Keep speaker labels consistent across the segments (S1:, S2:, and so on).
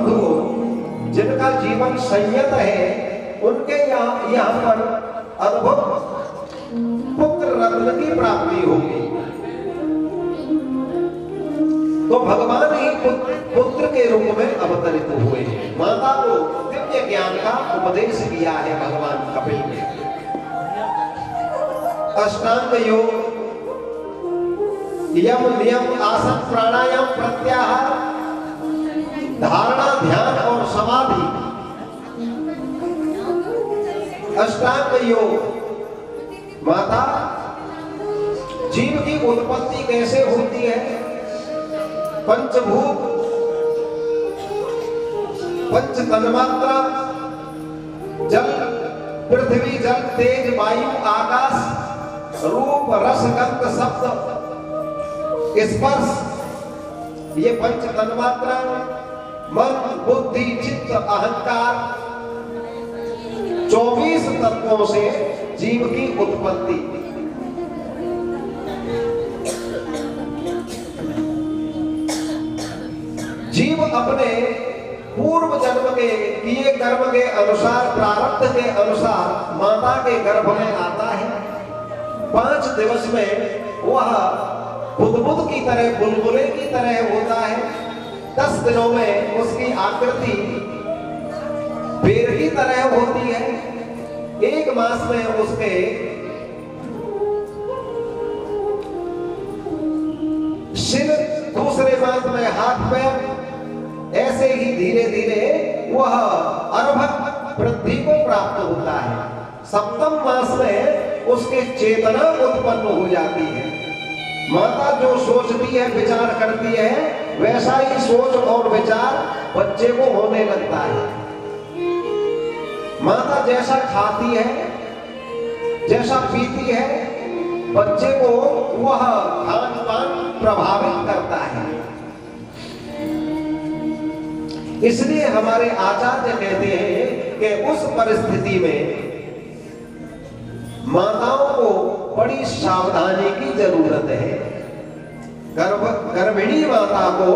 S1: बंधुओं, जिनका जीवन संयत है उनके यहाँ पर अद्भुत पुत्र रत्न की प्राप्ति होगी। तो भगवान ही पुत्र के रूप में अवतरित हुए। माता को दिव्य ज्ञान का उपदेश किया है भगवान कपिल ने। अष्टांग योग, यम नियम आसन प्राणायाम प्रत्याहार, धारणा ध्यान और समाधि। अष्टांग योग, माता जीव की उत्पत्ति कैसे होती है? पंचभूत, पंच तन्मात्रा, जल पृथ्वी जल तेज वायु आकाश, रूप रस गंध शब्द स्पर्श, ये पंच तन्मात्रा, मन बुद्धि चित्त अहंकार, 24 तत्वों से जीव की उत्पत्ति। जीव अपने पूर्व जन्म के किए कर्म के अनुसार, प्रारब्ध के अनुसार माता के गर्भ में आता है। 5 दिवस में वह बुदबुद की तरह, बुलबुले की तरह होता है। 10 दिनों में उसकी आकृति पेड़ की तरह होती है। 1 मास में उसके सिर, दूसरे मास में हाथ पैर, ऐसे ही धीरे धीरे वह अर्भक वृद्धि को प्राप्त होता है। 7वें मास में उसके चेतना उत्पन्न हो जाती है। माता जो सोचती है, विचार करती है, वैसा ही सोच और विचार बच्चे को होने लगता है। माता जैसा खाती है, जैसा पीती है, बच्चे को वह खान पान प्रभावित करता है। इसलिए हमारे आचार्य कहते हैं कि उस परिस्थिति में माताओं को बड़ी सावधानी की जरूरत है। गर्भिणी माता को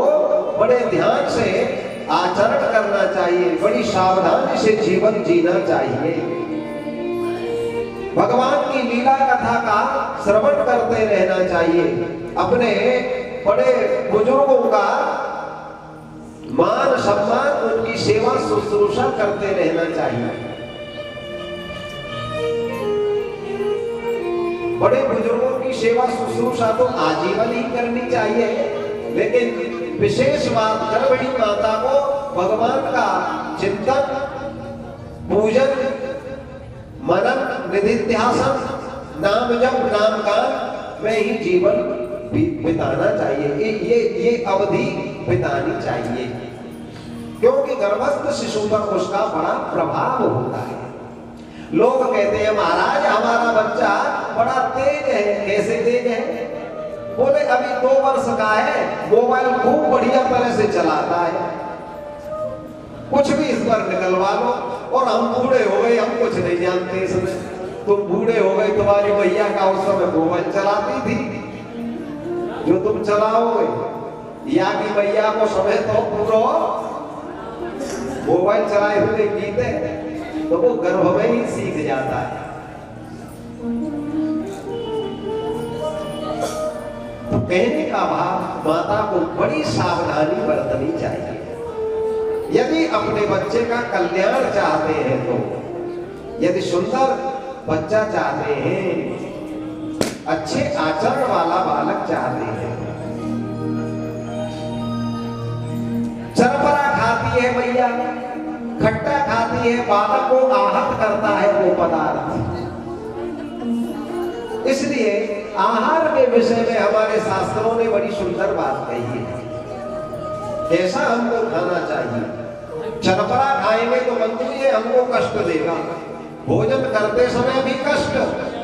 S1: बड़े ध्यान से आचरण करना चाहिए, बड़ी सावधानी से जीवन जीना चाहिए। भगवान की लीला कथा का श्रवण करते रहना चाहिए। अपने बड़े बुजुर्गों का मान सम्मान, उनकी सेवा शुश्रूषा करते रहना चाहिए। बड़े बुजुर्गों की सेवा शुश्रूषा तो आजीवन ही करनी चाहिए, लेकिन विशेष बात गर्भिणी माता को भगवान का चिंतन, पूजन, मनन, निधिध्यासन, नाम जप, नाम गान में ही जीवन बिताना चाहिए। ये अवधि बितानी चाहिए, क्योंकि गर्भस्थ शिशु पर उसका बड़ा प्रभाव होता है। लोग कहते हैं महाराज हमारा बच्चा बड़ा तेज है। कैसे तेज है? बोले अभी 2 वर्ष का है, मोबाइल खूब बढ़िया तरह से चलाता है, कुछ भी इस पर निकलवा लो। और हम बूढ़े हो गए, हम कुछ नहीं जानते इसमें। तुम बूढ़े हो गए, तुम्हारी भैया का उस समय मोबाइल चलाती थी जो तुम चलाओगे, या कि भैया को समय तो पूरा मोबाइल चलाए हुए बीते, तो वो गर्भ में ही सीख जाता है। तो कहने का भाव, माता को बड़ी सावधानी बरतनी चाहिए। यदि अपने बच्चे का कल्याण चाहते हैं, तो यदि सुंदर बच्चा चाहते हैं, अच्छे आचरण वाला बालक चाहते हैं, चरपरा खाती है भैया, खट्टा खाती है, बालक को आहत करता है वो पदार्थ। इसलिए आहार के विषय में हमारे शास्त्रों ने बड़ी सुंदर बात कही है, कैसा हमको खाना चाहिए। चरपरा खाएंगे तो मंत्री है, हमको कष्ट देगा। भोजन करते समय भी कष्ट,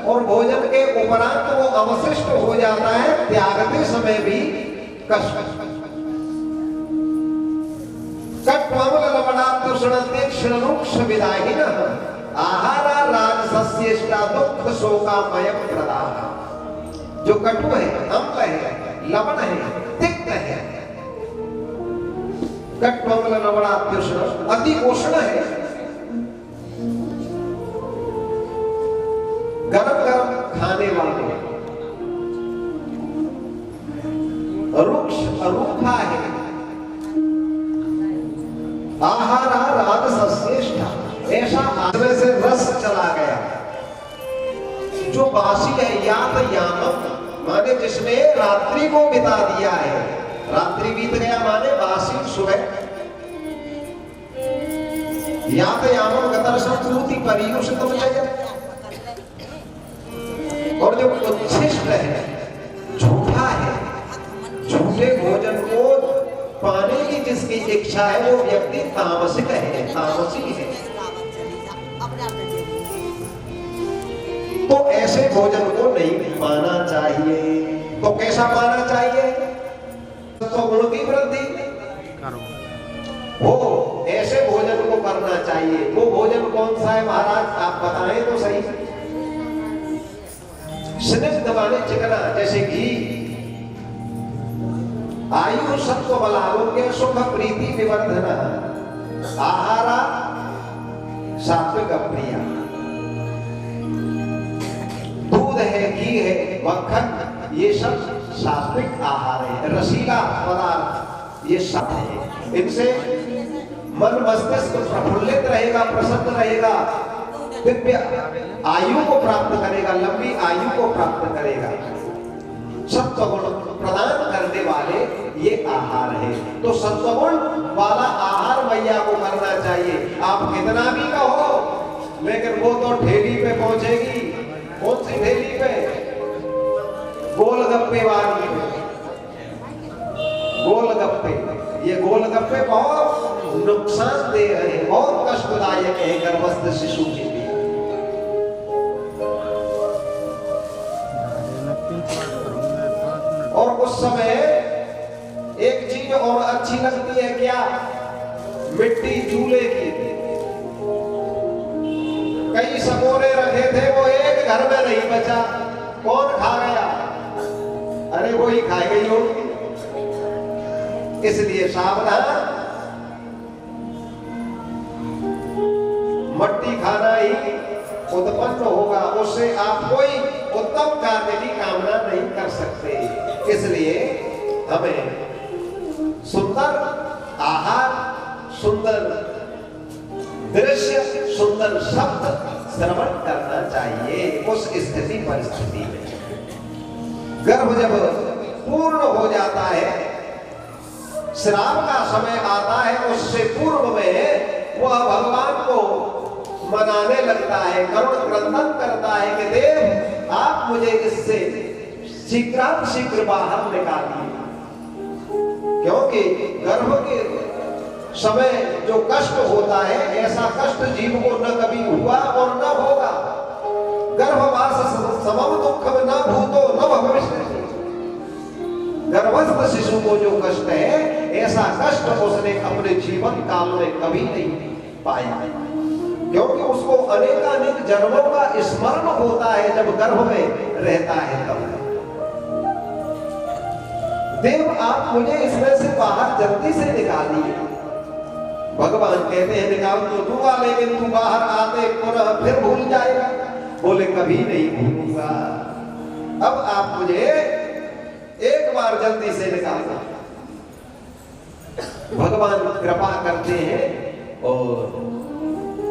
S1: और भोजन के उपरांत वो अवशिष्ट हो जाता है, त्यागते समय भी कष्ट। आहारा राजसस्येष्टा दुख शोकामयम प्रदाः। जो कटु है, अम्ल है, लवण है, तिक्त है, कट्टमंगल नवरात्युष्ण अति उष्ण है, गरम गरम खाने वाले, रुक्ष रूखा है, आहारा राजसस्येष्ठा, ऐसा आश्रय से रस चला गया। जो बासी है यात यामम, माने जिसने रात्रि को बिता दिया है, रात्रि बीत गया माने बासी सुबह। यात यामम गतर्षण पूर्ति परियुषितम जगत, और जो उच्छिष्ट है, झूठा है, झूठे भोजन को पाने की जिसकी इच्छा है वो व्यक्ति तामसिक है, तामसी है। तो ऐसे भोजन को नहीं पाना चाहिए। तो कैसा पाना चाहिए? तो गुण की वृद्धि हो, ऐसे भोजन को करना चाहिए। वो भोजन कौन सा है महाराज, आप बताएं तो सही। स्निग्ध माने चिकना, जैसे घी। आयु सत्व बलारोग्य सुख प्रीति विवर्धन, आहारा सात्विक प्रिया। दूध है, घी है, मक्खन, ये सब सात्विक आहार है। रसीला पदार्थ ये सब है, इनसे मन मस्तिष्क प्रफुल्लित रहेगा, प्रसन्न रहेगा, दिव्य आयु को प्राप्त करेगा, लंबी आयु को प्राप्त करेगा। सत्वगुण प्रदान करने वाले ये आहार है। तो सत्वगुण वाला आहार मैया को करना चाहिए। आप कितना भी कहो, लेकिन वो तो ठेली पे पहुंचेगी। कौन सी ठेली पे? गोलगप्पे वाली पे। गोलगप्पे, ये गोलगप्पे बहुत नुकसानदेह है, बहुत कष्टदायक है गर्भस्थ शिशु के लिए। और उस समय एक चीज और अच्छी लगती है क्या? मिट्टी चूल्हे की। कई सकोरे रखे थे, वो एक घर में नहीं बचा। कौन खा गया? अरे वो ही खाई गई होगी। इसलिए सावधान, मट्टी खाना ही उत्पन्न होगा, उससे आप कोई उत्तम कार्य की कामना नहीं कर सकते। इसलिए हमें सुंदर आहार, सुंदर दृश्य, सुंदर शब्द श्रवण करना चाहिए उस स्थिति परिस्थिति में। गर्भ जब पूर्ण हो जाता है, श्राप का समय आता है, उससे पूर्व में वह भगवान को मनाने लगता है, करुण क्रंदन करता है कि देव आप मुझे इससे शीघ्र बाहर निकालिए। क्योंकि गर्भ के समय जो कष्ट होता है, ऐसा कष्ट जीव को न कभी हुआ और न होगा। गर्भवास समम दुख में न भूतो न भविष्यति। गर्भस्थ शिशु को जो कष्ट है, ऐसा कष्ट उसने अपने जीवन काल में कभी नहीं पाया, क्योंकि उसको अनेकानेक जन्मों का स्मरण होता है जब गर्भ में रहता है। तब देव आप मुझे इसमें से बाहर जल्दी से निकालिए। भगवान कहते हैं निकाल तो दूंगा, लेकिन तू बाहर आते पुनः फिर भूल जाएगा। बोले कभी नहीं भूलूंगा, अब आप मुझे एक बार जल्दी से निकाल दो। भगवान कृपा करते हैं और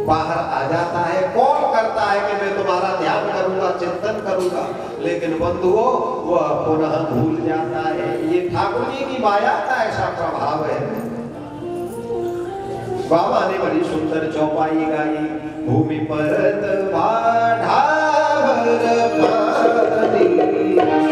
S1: बाहर आ जाता है। कौन करता है कि मैं तुम्हारा ध्यान करूंगा, चिंतन करूंगा, लेकिन बंधुओं वह पुनः भूल जाता है। ये ठाकुर जी की माया का ऐसा प्रभाव है। बाबा ने बड़ी सुंदर चौपाई गाई। भूमि परत बाढ़ावर पानी, माया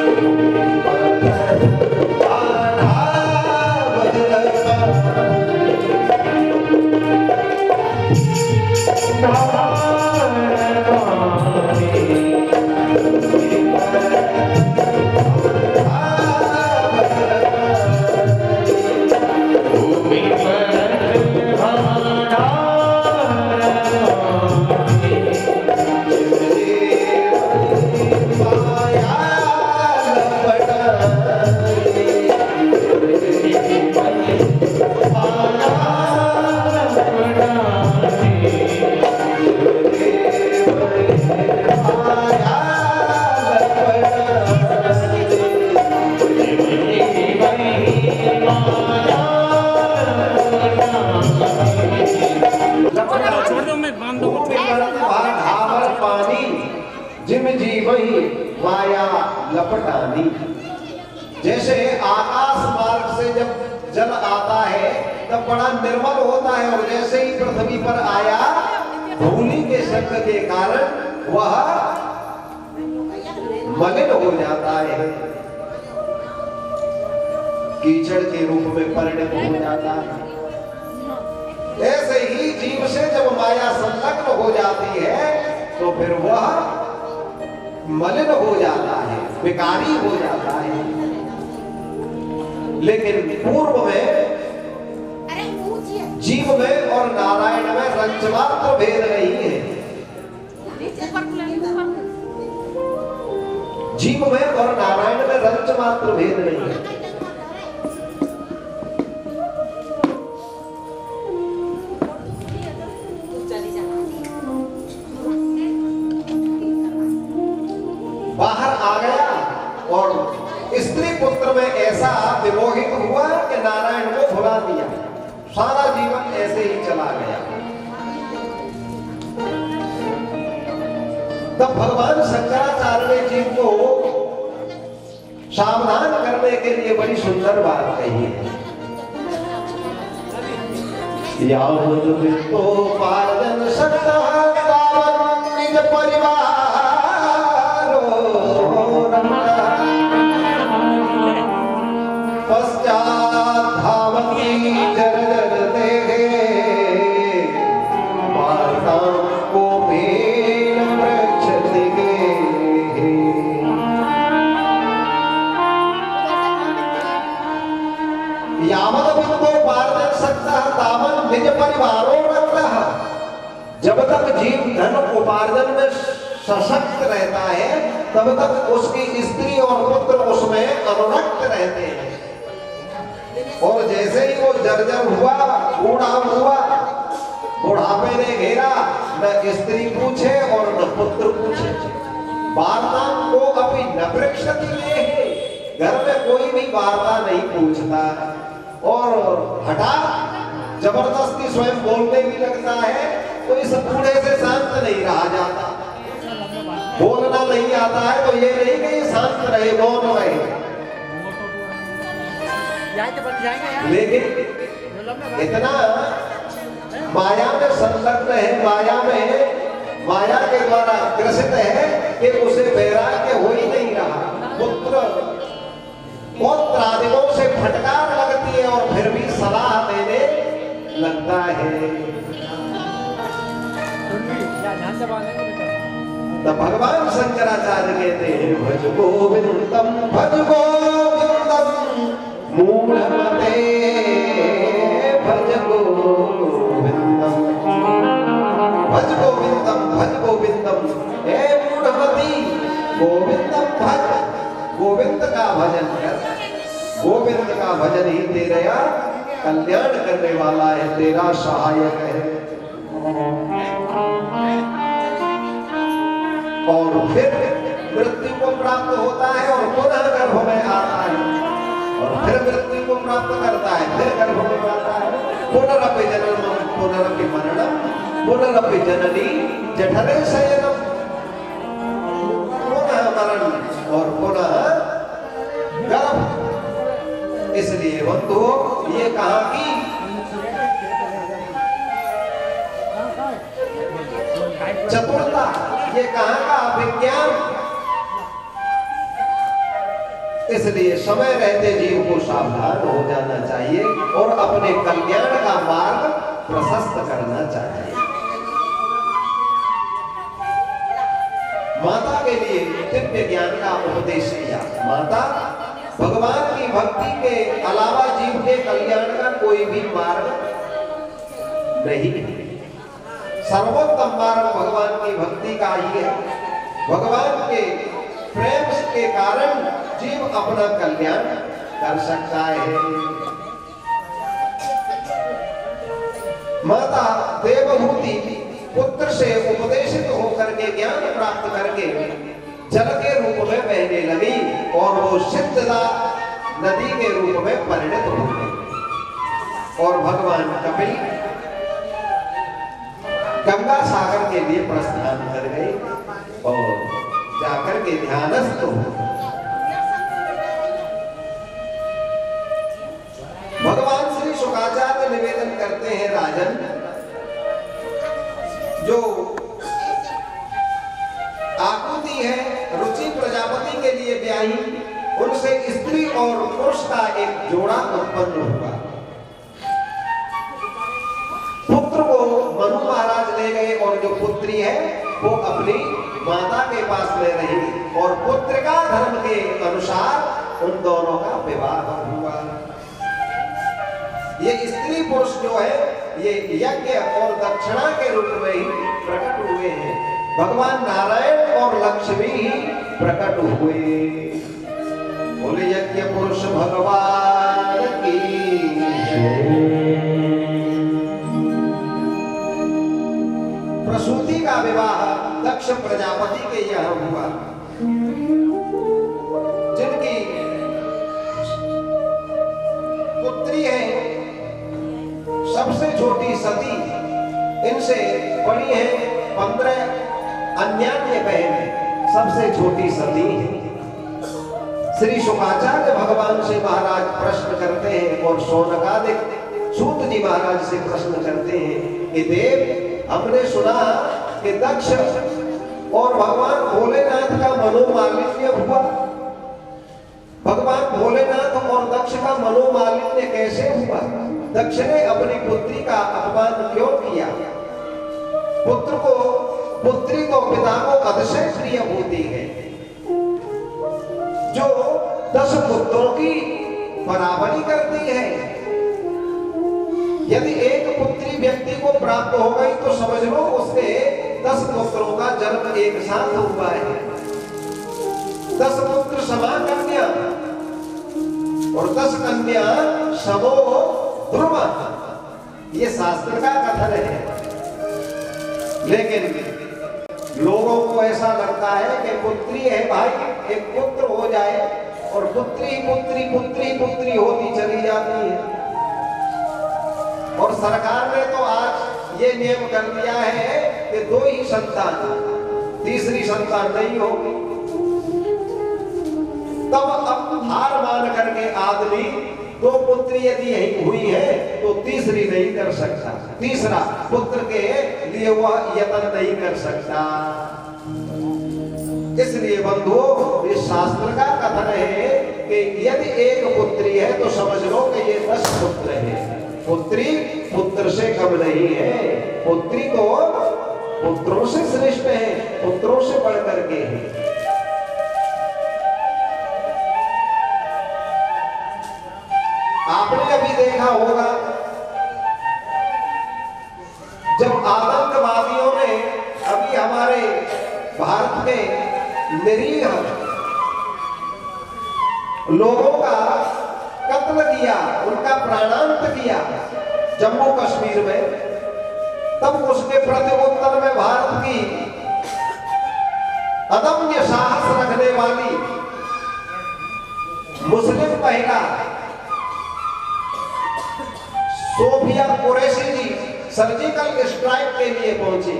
S1: जिम जीवही माया लपटानी। जैसे आकाश मार्ग से जब जल आता है तब बड़ा निर्मल होता है, और जैसे ही पृथ्वी पर आया धूलि के संग के कारण वह मलिन हो जाता है, कीचड़ के रूप में परिणत हो जाता है। ऐसे ही जीव से जब माया संलग्न हो जाती है तो फिर वह मलिन हो जाता है, विकारी हो जाता है। लेकिन पूर्व में जीव में और नारायण में रंचमात्र भेद नहीं है। जीव में और नारायण में रंचमात्र भेद नहीं है। बाहर आ गया और स्त्री पुत्र में ऐसा विमोहित हुआ कि नारायण को भुला दिया, सारा जीवन ऐसे ही चला गया। तब भगवान शंकराचार्य ने जीव को सावधान करने के लिए बड़ी सुंदर बात कही है। तो पार्जन सकता निज परिवार पश्चात धावती जर जर देहे माता को भेल वृक्ष दिगे। यावत बिंदु पार्जन सकता तावत निज परिवारों रखता। जब तक जीव धन उपार्जन में सशक्त रहता है तब तक उसकी स्त्री और पुत्र उसमें अनुरक्त रहते हैं, और जैसे ही वो जर्जर हुआ, बूढ़ा हुआ, बुढ़ापे ने घेरा, न स्त्री पूछे और न पुत्र पूछे। वार्ता को अभी न पृच्छति लेहि, घर में कोई भी वार्ता नहीं पूछता, और हटा जबरदस्ती स्वयं बोलने भी लगता है तो इस बूढ़े से शांत नहीं रहा जाता। बोलना नहीं आता है तो ये नहीं कि शांत रहे, मौन रहे, लेकिन इतना माया में संलग्न है, माया के द्वारा ग्रसित है कि उसे वैराग्य हो ही नहीं रहा। पौत्र आदिकों से फटकार लगती है और फिर भी सलाह देने लगता है। तो भगवान शंकराचार्य कहते हैं भज गोविंदम मूढ़मते भज गोविंदम भज गोविंदम भज गोविंदम। हे मूढ़मती, गोविंदम भज, गोविंद का भजन कर। गोविंद का भजन ही तेरा कल्याण करने वाला है, तेरा सहायक है। और फिर मृत्यु को प्राप्त होता है और पुनः गर्भ में आता है, और फिर मृत्यु को प्राप्त करता है, फिर गर्भ में आता है। पुनरपि जन्म पुनरपि मरणम पुनरपि जननी जठरे शयनम। पुनः मरण और पुनः गर्भ। इसलिए बंधु ये कहा कि चतुरता, ये कहाँ का विज्ञान। इसलिए समय रहते जीव को सावधान हो जाना चाहिए और अपने कल्याण का मार्ग प्रशस्त करना चाहिए। माता के लिए दिव्य ज्ञान का उपदेश किया। माता भगवान की भक्ति के अलावा जीव के कल्याण का कोई भी मार्ग नहीं। सर्वोत्तम मार्ग भगवान की भक्ति का ही है। भगवान के प्रेम के कारण जीव अपना कल्याण कर सकता है। माता देवहूति पुत्र से उपदेशित होकर के ज्ञान प्राप्त करके जल के रूप में बहने लगी और वो सिद्धदा नदी के रूप में परिणत हो गई। और भगवान कपिल गंगा सागर के लिए प्रस्थान कर गए और जाकर के ध्यानस्थ हो। भगवान श्री शुकाचार्य निवेदन करते हैं, राजन, जो आकृति है रुचि प्रजापति के लिए ब्याही, उनसे स्त्री और पुरुष का एक जोड़ा उत्पन्न हुआ। पुत्र को मनु महाराज ले गए और जो पुत्री है वो अपनी माता के पास ले रही, और पुत्र का धर्म के अनुसार उन दोनों का विवाह हुआ। ये स्त्री पुरुष जो है ये यज्ञ और दक्षिणा के रूप में ही प्रकट हुए हैं। भगवान नारायण और लक्ष्मी ही प्रकट हुए। बोले यज्ञ पुरुष भगवान की प्रसूति का विवाह दक्ष प्रजापति के यहाँ हुआ, जिनकी पुत्री है सबसे छोटी सती, इनसे बड़ी है 15 अन्यान्य बहन, सबसे छोटी सती है। श्री शुकाचार्य भगवान से महाराज प्रश्न करते हैं और शौनकादिक सूत जी महाराज से प्रश्न करते हैं कि देव, हमने सुना कि दक्ष और भगवान भोलेनाथ का मनोमालिन्य हुआ। भगवान भोलेनाथ और दक्ष का मनोमालिन्य कैसे हुआ? दक्ष ने अपनी पुत्री का अपमान क्यों किया? पुत्री तो पिता को अतिशय प्रिय होती है, जो 10 पुत्रों की बराबरी करती है। यदि एक पुत्री व्यक्ति को प्राप्त हो गई तो समझ लो उसके 10 पुत्रों का जन्म एक साथ हुआ है। 10 पुत्र समा कन्या और 10 कन्या समो ध्रुव, ये शास्त्र का कथन है। लेकिन लोगों को ऐसा लगता है कि पुत्री है भाई, एक पुत्र हो जाए और पुत्री पुत्री पुत्री पुत्री होती चली जाती है। और सरकार ने तो आज ये नियम कर दिया है कि 2 ही संतान, तीसरी संतान नहीं होगी। तब अब हार मान करके आदमी 2 पुत्री यदि यही हुई है तो तीसरी नहीं कर सकता, तीसरा पुत्र के लिए वह यत्न नहीं कर सकता। इसलिए बंधुओं, इस शास्त्र का कथन है कि यदि एक पुत्री है तो समझ लो कि ये 10 पुत्र है। पुत्री पुत्र से कम नहीं है, पुत्री तो पुत्रों से श्रेष्ठ है, पुत्रों से बढ़कर के है। आपने अभी देखा होगा जब आतंकवादियों ने अभी हमारे भारत के निरीह लोगों का कत्ल किया, उनका प्राणांत किया जम्मू कश्मीर में, तब उसके प्रत्युत्तर में भारत की अदम्य साहस रखने वाली मुस्लिम महिला सोफिया कुरैशी जी सर्जिकल स्ट्राइक के लिए पहुंची,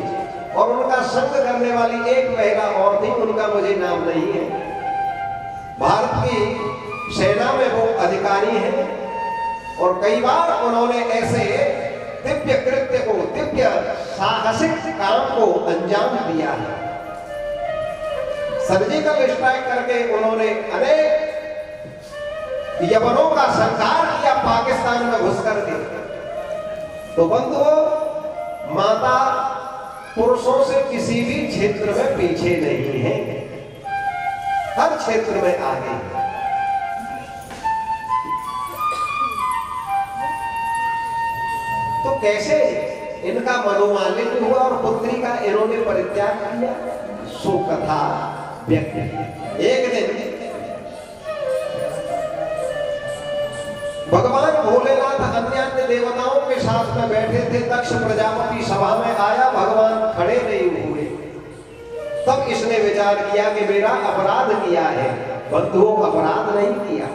S1: और उनका संग करने वाली एक महिला और थी, उनका मुझे नाम नहीं है। भारत की सेना में वो अधिकारी हैं और कई बार उन्होंने ऐसे दिव्य कृत्य को, दिव्य साहसिक काम को अंजाम दिया है। सर्जिकल स्ट्राइक करके उन्होंने अनेक यवनों का संहार किया पाकिस्तान में घुस करके। तो बंधुओं, माता पुरुषों से किसी भी क्षेत्र में पीछे नहीं है, हर क्षेत्र में आगे है। तो कैसे इनका मनोमालिन्य हुआ और पुत्री का इन्होंने परित्याग किया, सो कथा व्यक्त। एक दिन भगवान भोलेनाथ अन्य अन्य देवताओं के साथ में बैठे थे। दक्ष प्रजापति सभा में आया, भगवान खड़े नहीं हुए। तब इसने विचार किया कि मेरा अपराध किया है। बंधुओं, अपराध नहीं किया,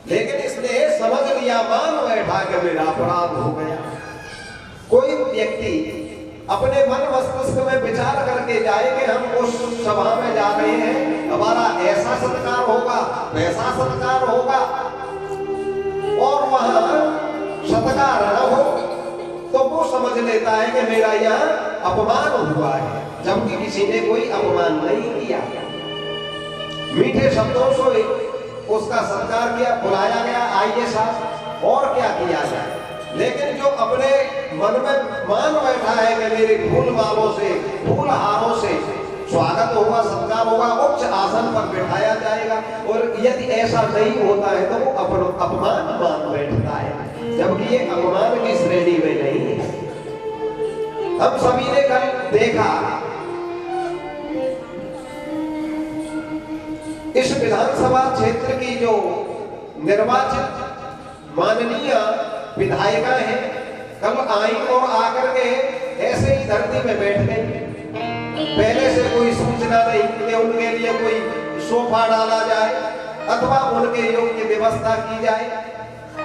S1: लेकिन इसने समझ लिया, मान बैठा कि मेरा अपराध हो गया। कोई व्यक्ति अपने मन मस्तिष्क में विचार करके जाए कि हम उस सभा में जा रहे हैं, हमारा ऐसा सत्कार होगा, वैसा सत्कार होगा, और वहां सत्कार न हो तो वो समझ लेता है कि मेरा यहाँ अपमान हुआ है, जबकि किसी ने कोई अपमान नहीं किया। मीठे शब्दों से उसका सत्कार किया, बुलाया गया, आइए साहब, और क्या किया जाए। लेकिन जो अपने मन में मान बैठा है कि मेरे फूल मालों से, फूल हारों से स्वागत होगा, सत्कार होगा, उच्च आसन पर बिठाया जाएगा, और यदि ऐसा नहीं होता है तो वो अपमान मान बैठता है, जबकि ये अपमान की श्रेणी में नहीं है। हम सभी ने कल देखा इस विधानसभा क्षेत्र की जो निर्वाचित माननीय विधायिका है, कल आई और आकर के ऐसे ही धरती में बैठ गई। पहले से कोई सूचना नहीं कि उनके लिए कोई सोफा डाला जाए अथवा उनके योग्य व्यवस्था की जाए,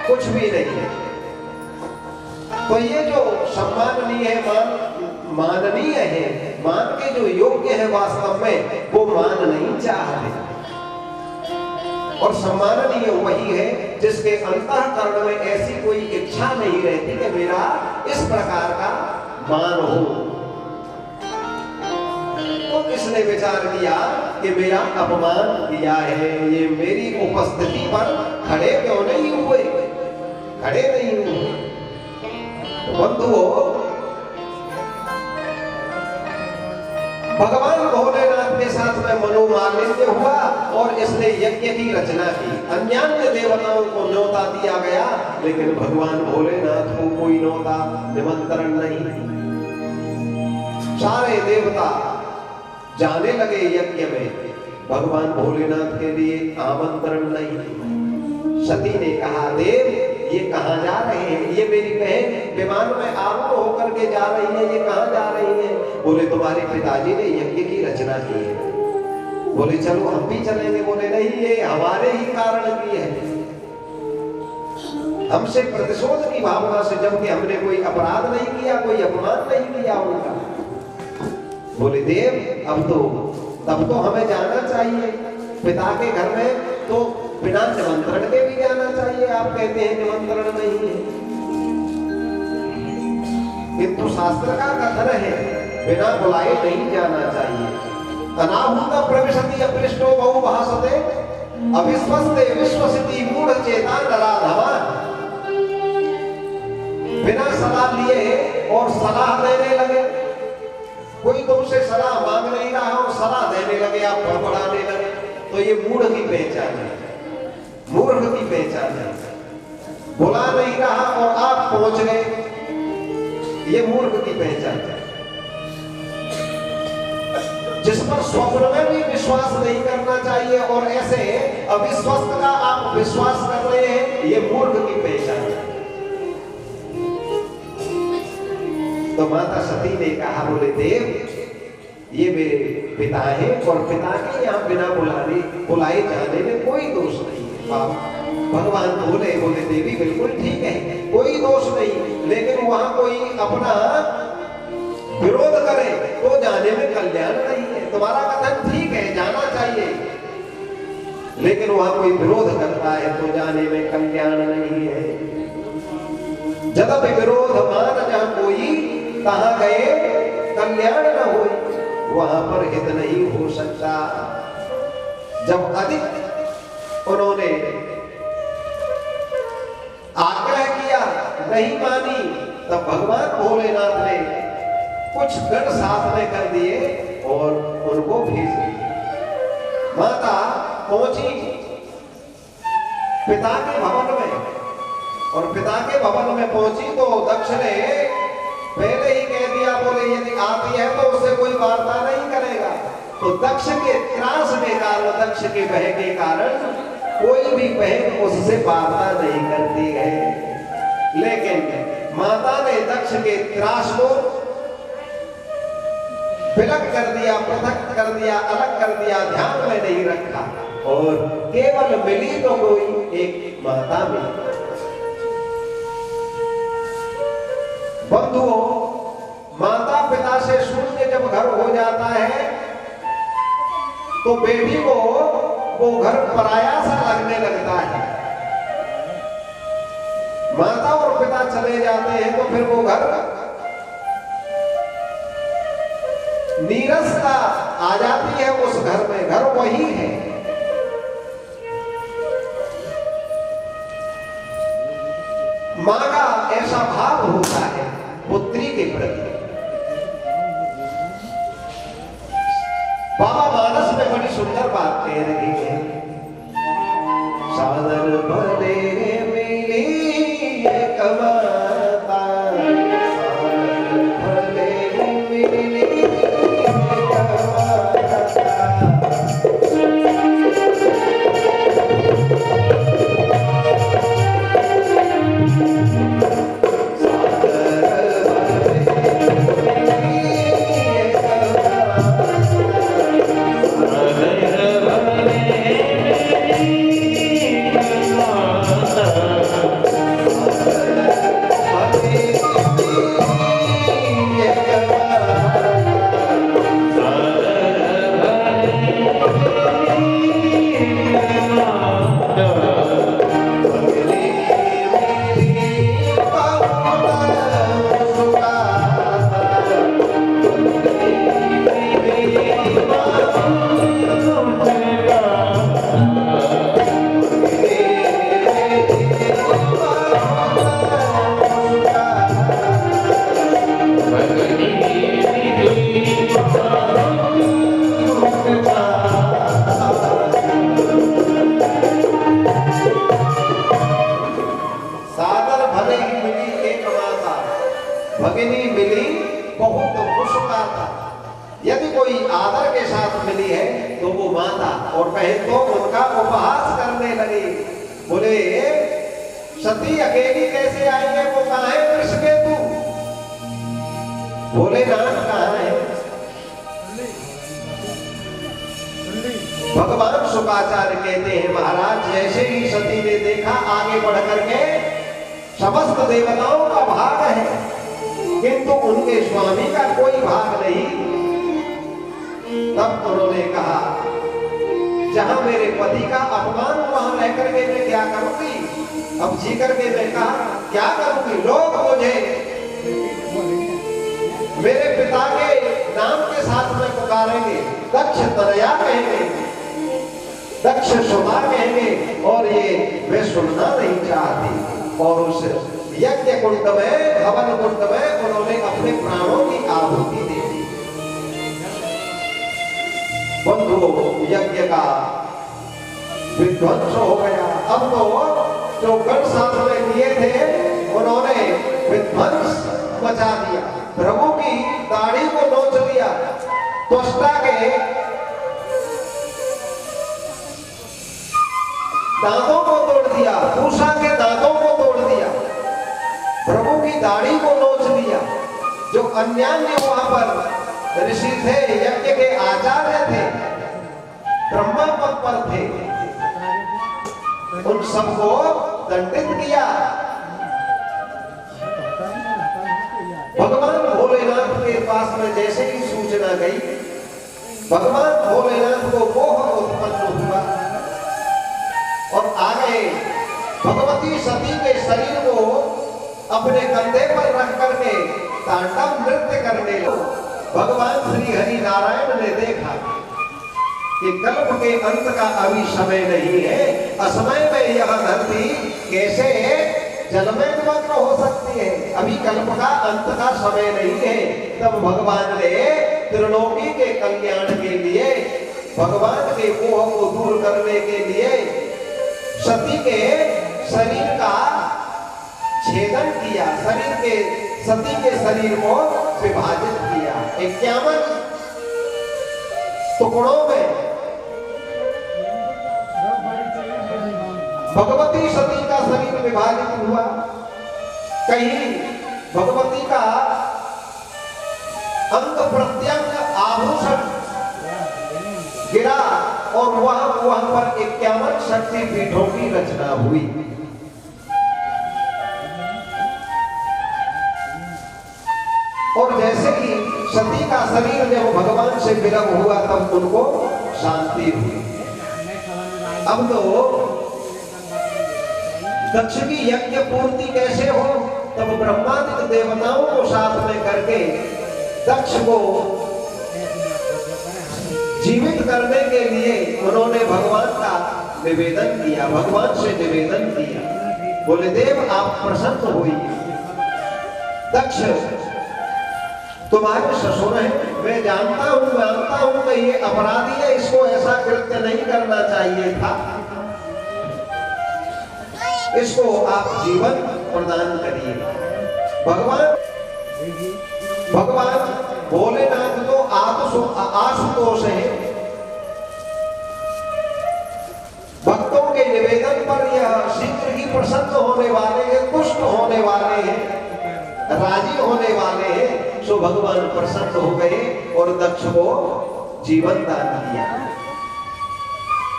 S1: कुछ भी नहीं है। तो ये जो सम्माननीय है, माननीय है, मान के जो योग्य है, वास्तव में वो मान नहीं चाहते। और सम्माननीय वही है जिसके अंतःकरण में ऐसी कोई इच्छा नहीं रहती कि मेरा इस प्रकार का मान हो। तो किसने विचार किया कि मेरा अपमान किया है, ये मेरी उपस्थिति पर खड़े क्यों नहीं हुए, खड़े नहीं हुए। तो बंधुओं, भगवान भोलेनाथ के साथ में मनोमालिन्य हुआ और इसने यज्ञ की रचना की। अन्यान्य देवताओं को न्योता दिया गया, लेकिन भगवान भोलेनाथ को कोई न्योता निमंत्रण नहीं। सारे देवता जाने लगे यज्ञ में, भगवान भोलेनाथ के लिए आमंत्रण नहीं। सती ने कहा, देव ये कहाँ जा रहे हैं, ये मेरी बहन विमान में आरूढ़ होकर के जा रही है, ये कहाँ जा रही है। बोले तुम्हारे पिताजी ने यज्ञ की रचना की है। बोले चलो हम भी चलेंगे। बोले नहीं, ये हमारे ही कारण की है, हमसे प्रतिशोध की भावना से, जबकि हमने कोई अपराध नहीं किया, कोई अपमान नहीं किया उनका। बोले देव तब तो हमें जाना चाहिए पिता के घर में, तो बिना निमंत्रण के भी जाना चाहिए। आप कहते हैं निमंत्रण नहीं है, किंतु शास्त्र का कथन है बिना बुलाए नहीं जाना चाहिए। अनाहूत प्रविशति अपृष्टो बहु भासते अविश्वस्ते विश्वसिति मूढ़ चेता नराधमा। बिना सलाह लिए और सलाह देने लगे, कोई तुमसे सलाह मांग नहीं रहा और सलाह देने लगे, आप बड़बड़ाने लगे, तो ये मूढ़ की पहचान है, मूर्ख की पहचान है। बुला नहीं रहा और आप पहुंच गए, ये मूर्ख की पहचान है। जिस पर स्वप्न में भी विश्वास नहीं करना चाहिए और ऐसे अविश्वस्त का आप विश्वास कर रहे हैं, ये मूर्ख की पहचान है। तो माता सती ने कहा, बोले देव ये मेरे पिता है और पिता के यहाँ बिना बुलाए जाने में कोई दोष नहीं है। भगवान बोले देवी बिल्कुल ठीक है, कोई दोष नहीं, लेकिन वहां कोई अपना विरोध करे तो जाने में कल्याण नहीं है। तुम्हारा कथन ठीक है, जाना चाहिए, लेकिन वहां कोई विरोध करता है तो जाने में कल्याण नहीं है। जब विरोध मान जहां कोई कहाँ गए कल्याण न हो, वहां पर हित नहीं हो सकता। जब अधिक उन्होंने आग्रह किया, नहीं मानी, तब भगवान भोलेनाथ ने कुछ गण साथ में कर दिए और उनको भेज दिया। माता पहुंची पिता के भवन में, और पिता के भवन में पहुंची तो दक्ष ने पहले ही कह दिया, बोले यदि आती है तो उससे कोई वार्ता नहीं करेगा। तो दक्ष के त्रास के कारण, दक्ष के भय के कारण कोई भी बहन उससे वार्ता नहीं करती है। लेकिन माता ने दक्ष के त्रास को विलग कर दिया, पृथक कर दिया, अलग कर दिया, ध्यान में नहीं रखा, और केवल मिली तो कोई एक माता मिली। बंधुओं, माता पिता जब घर हो जाता है तो बेटी को वो घर पराया सा लगने लगता है। माता और पिता चले जाते हैं तो फिर वो घर नीरसता आ जाती है उस घर में। घर वही है। मां का ऐसा भाव होता है पुत्री के प्रति। बाबा मानस में बड़ी सुंदर बात कह रही है। सादर भले मिली एक माता, सादर भले मिली एक माता। भगिनी मिली बहुत मुस्कुराता। यदि कोई आदर के साथ मिली है तो वो माता, और कहे तो उनका उपहास करने लगी। बोले सती अकेली कैसे आई है? वो कहाँ है वृषकेतु? भोलेनाथ कहाँ है? भगवान शुकाचार्य कहते हैं महाराज जैसे ही सती ने देखा आगे बढ़ करके समस्त देवताओं का भाग है किंतु उनके स्वामी का कोई भाग नहीं। तब उन्होंने कहा जहां मेरे पति का अपमान वहां रह करके मैं क्या करूंगी? अब जी करके मैं कहा क्या करूंगी? लोग मुझे मेरे पिता के नाम के साथ में पुकारेंगे, दक्ष तनया कहेंगे, दक्ष सुधा कहेंगे, और ये मैं सुनना नहीं चाहती। और उस यज्ञ कुंड में, हवन कुंड में उन्होंने अपने प्राणों की आहुति दे दी। बंधु यज्ञ का विध्वंस हो गया। अब तो जो गण साथ में किए थे उन्होंने विध्वंस मचा दिया। प्रभु की दाढ़ी को नोच लिया, त्वष्टा के दांतों को तोड़ दिया, पूषा के दांतों को तोड़ दिया, प्रभु की दाढ़ी को नोच दिया। जो अन्यान्य वहां पर ऋषि थे, यज्ञ के आचार्य थे, ब्रह्मा पद पर थे, उन सबको दंडित किया। भगवान भोलेनाथ के पास में जैसे ही सूचना गई, भगवान भोलेनाथ को मोह उत्पन्न हुआ और आगे भगवती सती के शरीर को अपने कंधे पर रख करके तांडव नृत्य करने लगे। भगवान श्री हरि नारायण ने देखा कि कल्प के अंत का अभी समय नहीं है, असमय में यह धरती कैसे जल में निमग्न हो सकती है? अभी कल्प का अंत का समय नहीं है। तब भगवान ने त्रिलोकी के कल्याण के लिए, भगवान के मोह को दूर करने के लिए सती के शरीर का छेदन किया, सती के शरीर को विभाजित किया 51 टुकड़ों में। भगवती सती का शरीर विभाजित हुआ। कहीं भगवती का अंग प्रत्यंग आभूषण गिरा और वहां पर 51 शक्ति पीठों की रचना हुई। और जैसे ही सती का शरीर जब भगवान से विरह हुआ तब उनको शांति हुई। अब तो दक्ष की यज्ञ पूर्ति कैसे हो, तब ब्रह्मादि देवताओं को साथ में करके दक्ष को जीवित करने के लिए उन्होंने भगवान का निवेदन किया, भगवान से निवेदन किया। बोले देव आप प्रसन्न होइए, दक्ष तुम्हारे ससुर हैं, मैं जानता हूं कि ये अपराधी है, इसको ऐसा कृत्य नहीं करना चाहिए था, इसको आप जीवन प्रदान करिए। भगवान भोलेनाथ तो आशुतोष है, भक्तों के निवेदन पर यह शीघ्र ही प्रसन्न होने वाले हैं, तुष्ट होने वाले हैं, राजी होने वाले हैं। सो भगवान प्रसन्न हो गए और दक्ष को जीवन दान दिया।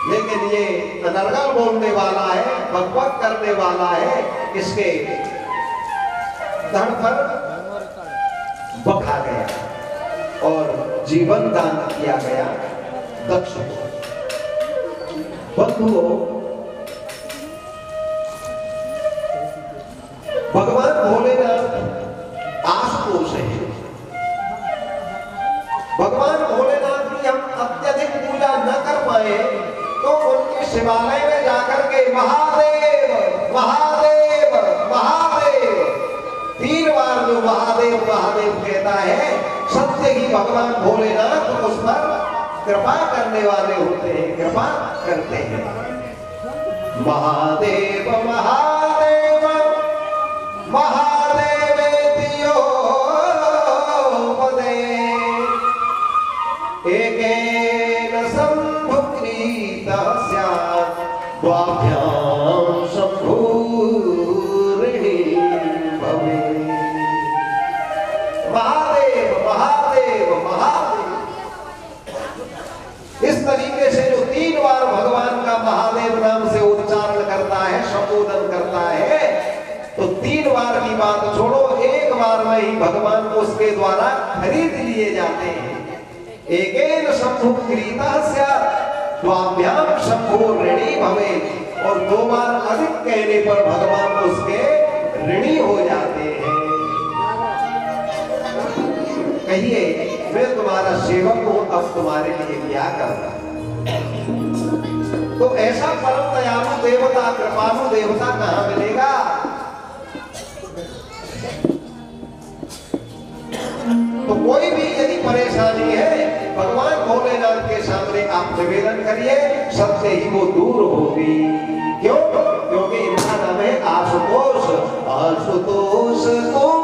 S1: लेकिन ये अनर्गल बोलने वाला है, बकबक करने वाला है, इसके धड़ पर बखा गया और जीवन दान किया गया दक्ष को। बंधुओं, भगवान भोलेनाथ आशुतोष है। भगवान भोलेनाथ की हम अत्यधिक पूजा न कर पाए तो उनके शिवालय में जाकर के महादेव महादेव महादेव 3 बार जो महादेव महादेव कहता है, सत्य ही भगवान भोलेनाथ उस पर कृपा करने वाले होते हैं, कृपा करते हैं। महादेव महादेव महादेवेतियो पदे एकेन शंभुक्रीतः स्यात् द्वाभ्यां शंभुर्णी भवेत्। महादेव महादेव महादेव, इस तरीके से जो 3 बार भगवान का महादेव नाम से उच्चारण करता है, संबोधन करता है, तो 3 बार की बात छोड़ो, 1 बार में ही भगवान को उसके द्वारा खरीद लिए जाते हैं। एकेन शंभुक्रीतः स्यात् द्वाभ्यां शंभुर्णी भवेत्, और 2 बार अधिक कहने पर भगवान उसके ऋणी हो जाते हैं। कहिए मैं तुम्हारा सेवक हूं, अब तुम्हारे लिए क्या करना। तो ऐसा परम दयालु देवता, कृपालु देवता कहां मिलेगा। तो कोई भी यदि परेशानी है, भगवान भोलेनाथ के सामने आप निवेदन करिए, सबसे ही वो दूर होगी। क्यों? क्योंकि इनका नाम है आशुतोष। आशुतोष तुम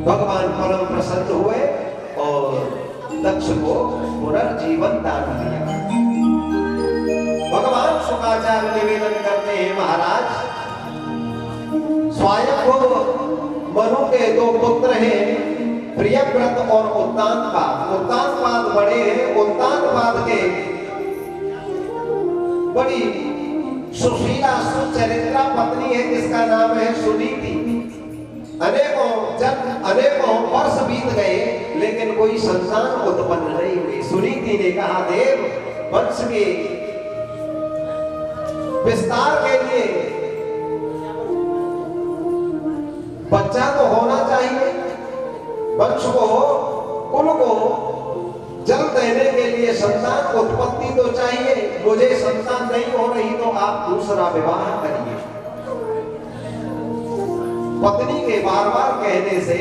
S1: भगवान परम प्रसन्न हुए और दक्ष को पुनर्जीवन दान दिया। भगवान शुकाचार्य निवेदन करते हैं, महाराज स्वयं मनु के 2 पुत्र हैं, प्रियव्रत और उत्तानपाद। उत्तानपाद बड़े हैं, उत्तानपाद के बड़ी सुशीला सुचरित्रा पत्नी है जिसका नाम है सुनीति। अनेकों वर्ष बीत गए लेकिन कोई संतान उत्पन्न नहीं हुई। सुनीति ने कहा, देव वंश के विस्तार के लिए बच्चा तो होना चाहिए, वंश को, कुल को रहने के लिए संतान उत्पत्ति तो चाहिए, मुझे संतान नहीं हो रही तो आप दूसरा विवाह करिए। पत्नी के बार बार कहने से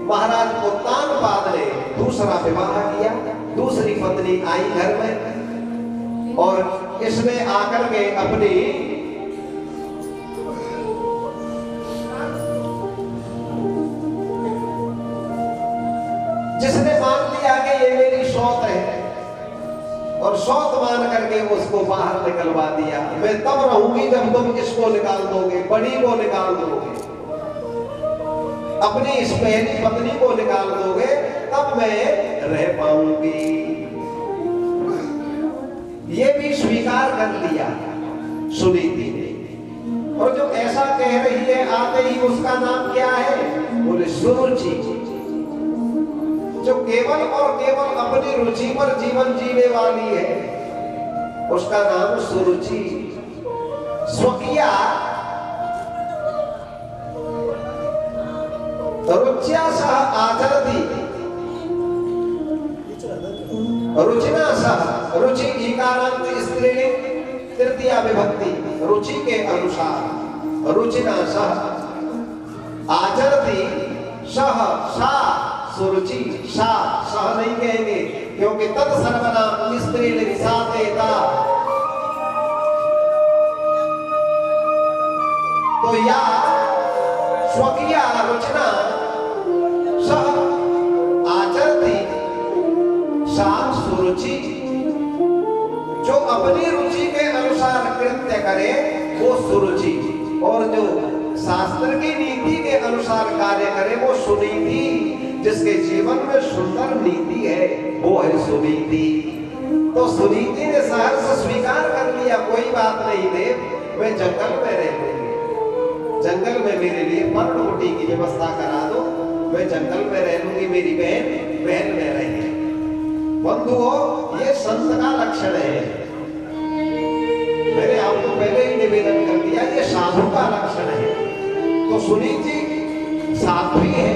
S1: महाराज उत्तानपाद ने दूसरा विवाह किया। दूसरी पत्नी आई घर में और इसने आकर के अपनी जिसने मान लिया कि ये मेरी शौत है और शौत मान करके उसको बाहर निकलवा दिया। मैं तब रहूंगी जब तुम इसको निकाल दोगे, बड़ी को निकाल दोगे, अपनी इस पहली पत्नी को निकाल दोगे, तब मैं रह पाऊंगी। ये भी स्वीकार कर लिया सुनीति ने। और जो ऐसा कह रही है आते ही उसका नाम क्या है? बोले सुरुचि। जो केवल और केवल अपनी रुचि पर जीवन जीने वाली है उसका नाम सुरुचि। स्वकीया रुच्या सह आचरति, रुचिना सह, रुचि इकारांत स्त्रीलिंग तृतीया विभक्ति, रुचि के अनुसार, रुचिना सह आचरति सह सा सुरुचि। सा सह नहीं कहेंगे क्योंकि तत् सर्वनाम स्त्रीलिंग सा देता। तो या स्वकीय रुचिना सह आचरति सा सुरुचि। जो अपनी रुचि के अनुसार कृत्य करे वो सुरुचि, और जो शास्त्र की नीति के अनुसार कार्य करे वो सुनीति। जिसके जीवन में सुंदर नीति है वो है सुनीति। तो सुनीति ने सहर्ष स्वीकार कर लिया, कोई बात नहीं देव, मैं जंगल में रह लूंगी, जंगल में मेरे लिए पर्णकुटी की व्यवस्था करा दो, मैं जंगल में रह लूंगी, मेरी बहन में रहेगी। बंधुओं, ये संत का लक्षण है। मैंने आपको पहले ही निवेदन कर दिया, ये साधु का लक्षण है। तो सुनीति साध्वी है।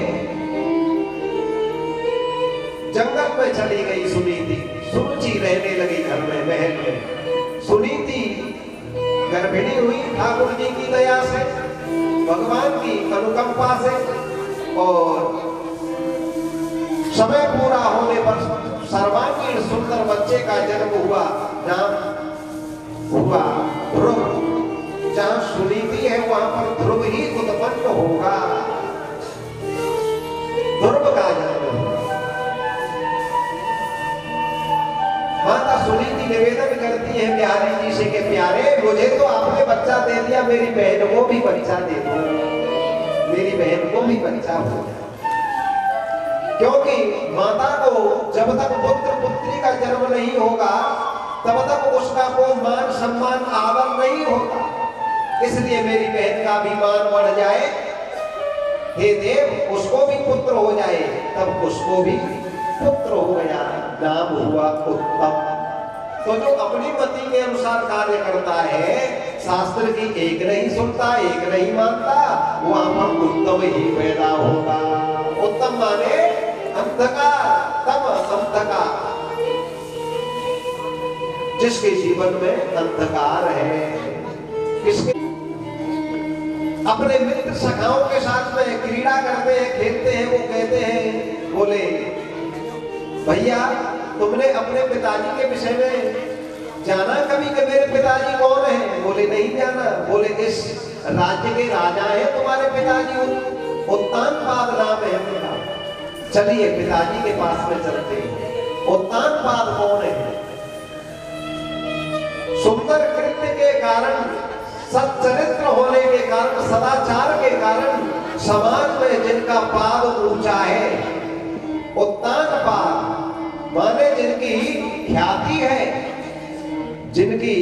S1: जंगल में चली गई सुनीति, सुरुचि रहने लगी घर में, महल में। सुनीति गर्भिणी हुई ठाकुर जी की दया से, भगवान की अनुकंपा से, और समय पूरा होने पर सर्वांगीण सुंदर बच्चे का जन्म हुआ। नाम हुआ ध्रुव। जहां सुनीति है वहां पर ध्रुव ही उत्पन्न होगा। ध्रुव का जन्म हुआ। माता सुनीति निवेदन करती है बिहारी जी से कि प्यारे, मुझे तो आपने बच्चा दे दिया, मेरी बहन को भी बच्चा दे दो, मेरी बहन को भी बच्चा हो जाए। क्योंकि माता को जब तक पुत्र पुत्री का जन्म नहीं होगा तब तक उसका कोई मान सम्मान आवर नहीं होता। इसलिए मेरी बहन का भी मान बढ़ जाए, हे देव, उसको भी पुत्र हो जाए, तब उसको भी पुत्र हो गया, नाम हुआ उत्तम। तो जो अपनी मति के अनुसार कार्य करता है, शास्त्र की एक नहीं सुनता, एक नहीं मानता, वहां पर उत्तम ही पैदा होगा। उत्तम माने अंधकार, तम अंधकार। जिसके जीवन में अंधकार है, किसके अपने मित्र सखाओं के साथ में क्रीड़ा करते हैं, खेलते हैं, वो कहते हैं, बोले भैया तुमने अपने पिताजी के विषय में जाना कभी कि मेरे पिताजी कौन है? बोले नहीं जाना। बोले इस राज्य के राजा है तुम्हारे पिताजी, उत्तानपाद नाम है मेरा। चलिए पिताजी के पास में चलते हैं। उत्तानपाद कौन है? सुंदर कृत्य के कारण, सच्चरित्र होने के कारण, सदाचार के कारण समाज में जिनका पाद ऊंचा है, उत्तानपाद माने जिनकी ख्याति है, जिनकी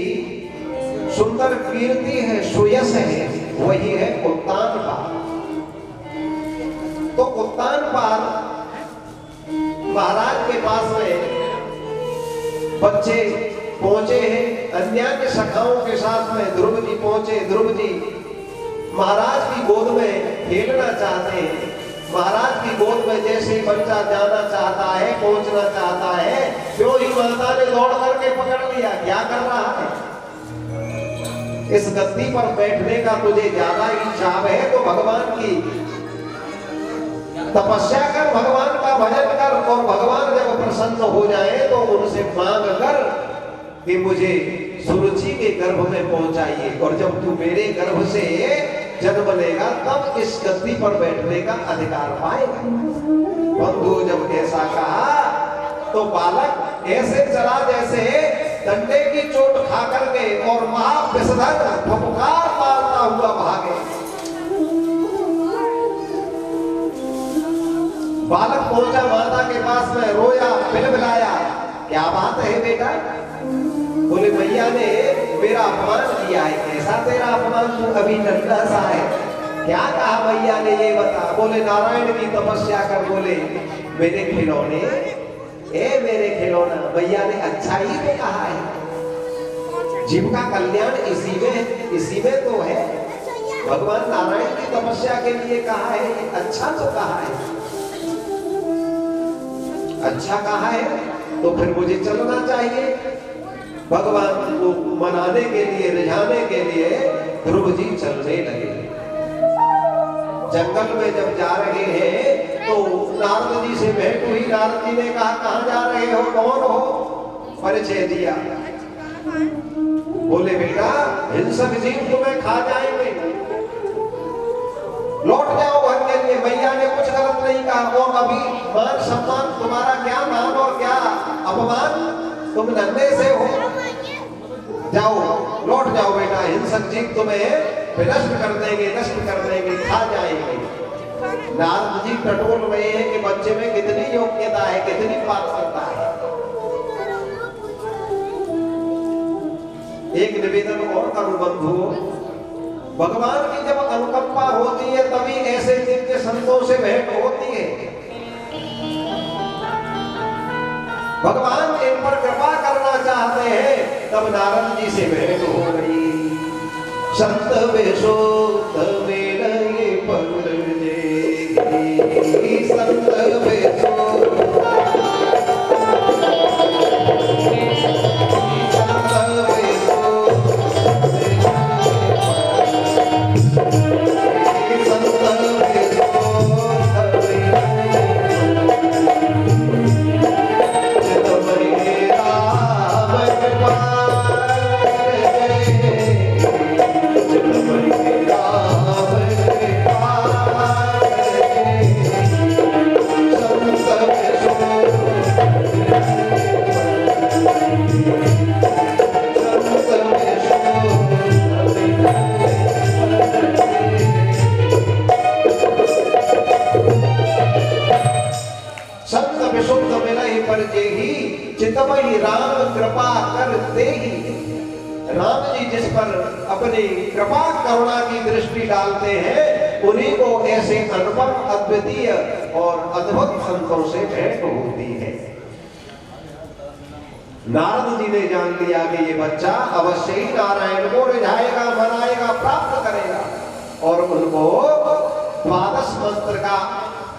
S1: सुंदर कीर्ति है, सुयश है, वही है उत्तानपाद। तो उत्तानपाद महाराज के पास में बच्चे पहुंचे हैं, अन्य सखाओं के साथ में ध्रुव जी पहुंचे। ध्रुव जी महाराज की गोद में खेलना चाहते हैं, महाराज की गोद में जैसे ही बच्चा जाना चाहता है, पहुंचना चाहता है, क्यों ही माता ने दौड़ करके पकड़ लिया। क्या कर रहा है? इस गद्दी पर बैठने का तुझे ज्यादा इच्छा है तो भगवान की तपस्या कर, भगवान का भजन कर, और भगवान जब प्रसन्न हो जाए तो उनसे मांग कर कि मुझे सुरुचि के गर्भ में पहुंचाइए, और जब तू मेरे गर्भ से जन्म लेगा तब इस गद्दी पर बैठने का अधिकार पाएगा। बंधु जब ऐसा कहा तो बालक ऐसे चला जैसे डंडे की चोट खा करके, और महाविषधर फुफकार मारता हुआ भागे। बालक पहुंचा माता के पास में, रोया, बिलबिलाया। क्या बात है बेटा? बोले मैया ने मेरा अपमान किया है। कैसा तेरा अपमान? तू अभी नन्हा सा है। क्या कहा मैया ने ये बता। बोले नारायण की तपस्या कर। बोले मेरे खिलौने, ए मेरे खिलौना। मैया ने अच्छा ही तो कहा है, जीव का कल्याण इसी में तो है। भगवान नारायण की तपस्या के लिए कहा है, अच्छा तो कहा है, अच्छा कहा है, तो फिर मुझे चलना चाहिए। भगवान को मनाने के लिए, रिझाने के लिए ध्रुव जी चलने लगे। जंगल में जब जा रहे हैं तो नारद जी से भेंट हुई। नारद जी ने कहा कहां जा रहे हो, कौन हो? परिचय दिया। बोले बेटा हिंसक जीव तुम्हें खा जाएंगे, लौट जाओ घर के लिए। मैया ने कुछ गलत नहीं कहा। और अभी मान सम्मान तुम्हारा क्या मान और क्या अपमान, तुम नन्हे से हो, जाओ लौट जाओ बेटा। हिंसक जीव तुम्हें विनष्ट कर देंगे, नष्ट कर देंगे, खा जाएंगे। नारद जी टटोल रहे हैं कि बच्चे में कितनी योग्यता है, कितनी पात्रता है। एक निवेदन और करूं बंधुओं, भगवान की जब अनुकंपा होती है तभी ऐसे दिव्य संतों से भेंट होती है। भगवान इन पर कृपा करना चाहते हैं, तब नारद जी से भेंट हो गई। संत बेशो मेरे पर जे, संत बेशो चितमयि राम कृपा करते ही। राम जी जिस पर अपनी कृपा करुणा की दृष्टि डालते हैं, उन्हीं को ऐसे अनुपम, अद्वितीय और अद्भुत संतों से भेंट होती है। नारद जी ने जान लिया कि ये बच्चा अवश्य ही नारायण को रिझाएगा, मनाएगा, प्राप्त करेगा, और उनको द्वादश मंत्र का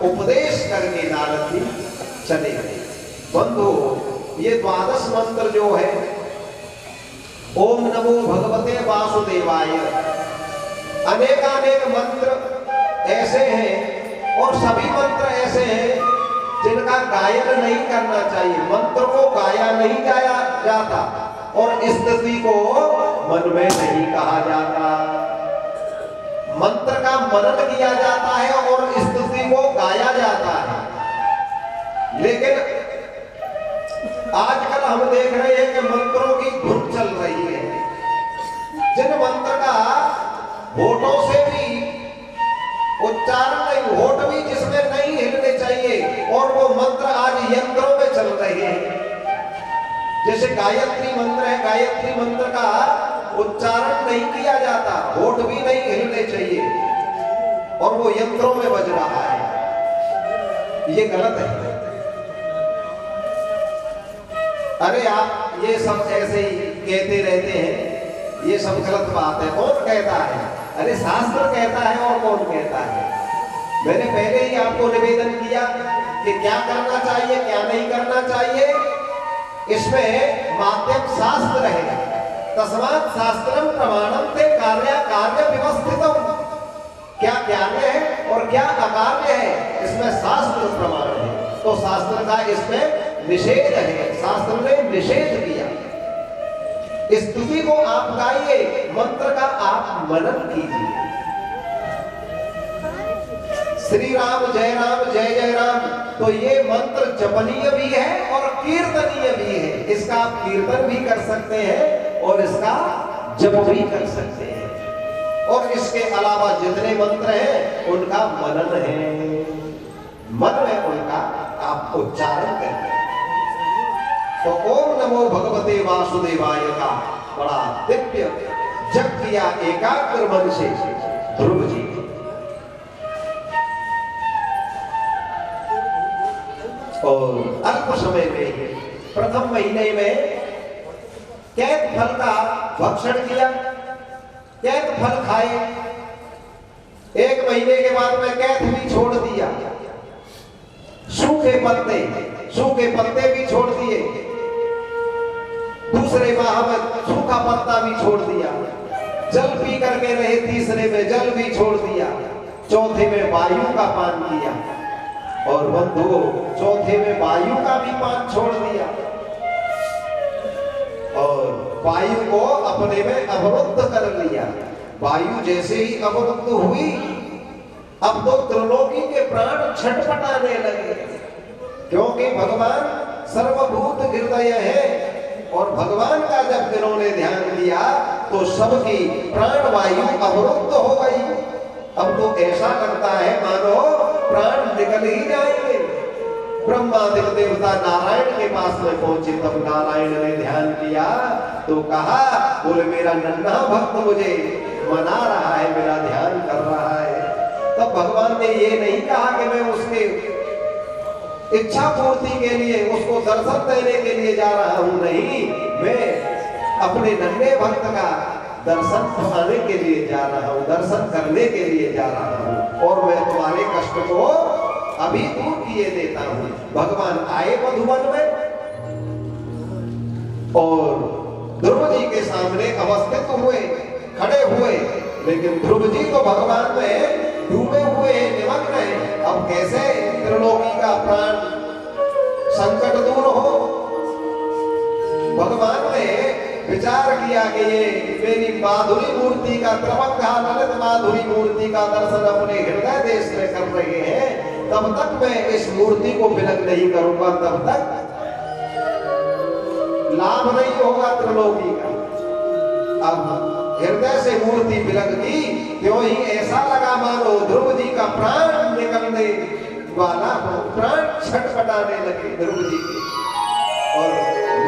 S1: उपदेश करके नारद जी चले गए। बंधु ये द्वादश मंत्र जो है, ओम नमो भगवते वासुदेवाय, अनेकानेक मंत्र ऐसे हैं और सभी मंत्र ऐसे हैं जिनका गायन नहीं करना चाहिए। मंत्र को गाया नहीं जाता और स्थिति को मन में नहीं कहा जाता। मंत्र का मनन किया जाता है और स्थिति को गाया जाता है। लेकिन आजकल हम देख रहे हैं कि मंत्रों की धुन चल रही है, जिन मंत्र का होठों से भी उच्चारण नहीं, होठ भी जिसमें नहीं हिलने चाहिए, और वो मंत्र आज यंत्रों में चल रहे हैं। जैसे गायत्री मंत्र है, गायत्री मंत्र का उच्चारण नहीं किया जाता, होठ भी नहीं हिलने चाहिए, और वो यंत्रों में बज रहा है। ये गलत है। अरे आप ये सब ऐसे ही कहते रहते हैं, ये सब गलत बात है। कौन कहता है? अरे शास्त्र कहता है, और कौन कहता है? मैंने पहले ही आपको निवेदन किया कि क्या करना चाहिए क्या नहीं करना चाहिए। इसमें माध्यम शास्त्र है। तस्मात् शास्त्रम प्रमाणम ते कार्य कार्य व्यवस्थितम। क्या कार्य है और क्या अकार्य है, इसमें शास्त्र प्रमाण है। तो शास्त्र का इसमें निषेध है, शास्त्र ने निषेध किया। स्तुति को आप गाइए, मंत्र का आप मनन कीजिए। श्री राम जय जय जय राम, तो ये मंत्र जपनीय भी है और कीर्तनीय भी है। इसका आप कीर्तन भी कर सकते हैं और इसका जप भी कर सकते हैं। और इसके अलावा जितने मंत्र हैं उनका मनन है, मन में उनका आप उच्चारण करें। तो ओम नमो भगवते वासुदेवाय का बड़ा दिव्य जप किया एकाग्र मन से ध्रुव जी। और अल्प समय में प्रथम महीने में कैत फल का भक्षण किया, कैत फल खाए। 1 महीने के बाद में कैत भी छोड़ दिया, सूखे पत्ते भी छोड़ दिए। दूसरे माह में सूखा पत्ता भी छोड़ दिया। जल पी करके रहे, तीसरे में जल भी छोड़ दिया। चौथे में वायु का पान किया और बंधुओं चौथे में वायु का भी पान छोड़ दिया और वायु को अपने में अवरुद्ध कर लिया। वायु जैसे ही अवरुद्ध हुई, अब तो त्रिलोकी के प्राण छटपटाने लगे, क्योंकि भगवान सर्वभूत हृदय है। और भगवान का जब इन्होंने ध्यान दिया तो सबकी प्राण वायु अवरुद्ध हो गई। अब तो ऐसा लगता है मानो प्राण निकल ही जाएंगे। ब्रह्मादि देवता नारायण के पास में पहुंचे, तब नारायण ने ध्यान किया तो कहा, बोले मेरा नन्हा भक्त मुझे मना रहा है, मेरा ध्यान कर रहा है। तब भगवान ने ये नहीं कहा कि मैं उसके इच्छा पूर्ति के लिए, उसको दर्शन देने के लिए जा रहा हूं, नहीं, मैं अपने नन्हे भक्त का दर्शन पाने के लिए जा रहा हूं, दर्शन करने के लिए जा रहा हूं और मैं तुम्हारे कष्ट को अभी दूर किए देता हूं। भगवान आए मधुवन में और ध्रुव जी के सामने अवस्थित हुए, खड़े हुए, लेकिन ध्रुव जी तो भगवान में डूबे हुए निमग्न है। अब कैसे त्रिलोकी का प्राण संकट दूर हो। भगवान ने विचार किया कि ये मेरी माधुरी मूर्ति का, त्रवंगा ललित माधुरी मूर्ति का दर्शन अपने हृदय देश में कर रहे हैं, तब तक मैं इस मूर्ति को विलग नहीं करूंगा, तब तक लाभ नहीं होगा त्रिलोकी का। अब हृदय से मूर्ति बिलक गई, क्यों ही ऐसा लगा मानो ध्रुव जी का प्राण निकलने वाला हो, प्राण छटपटाने लगे ध्रुव जी के। और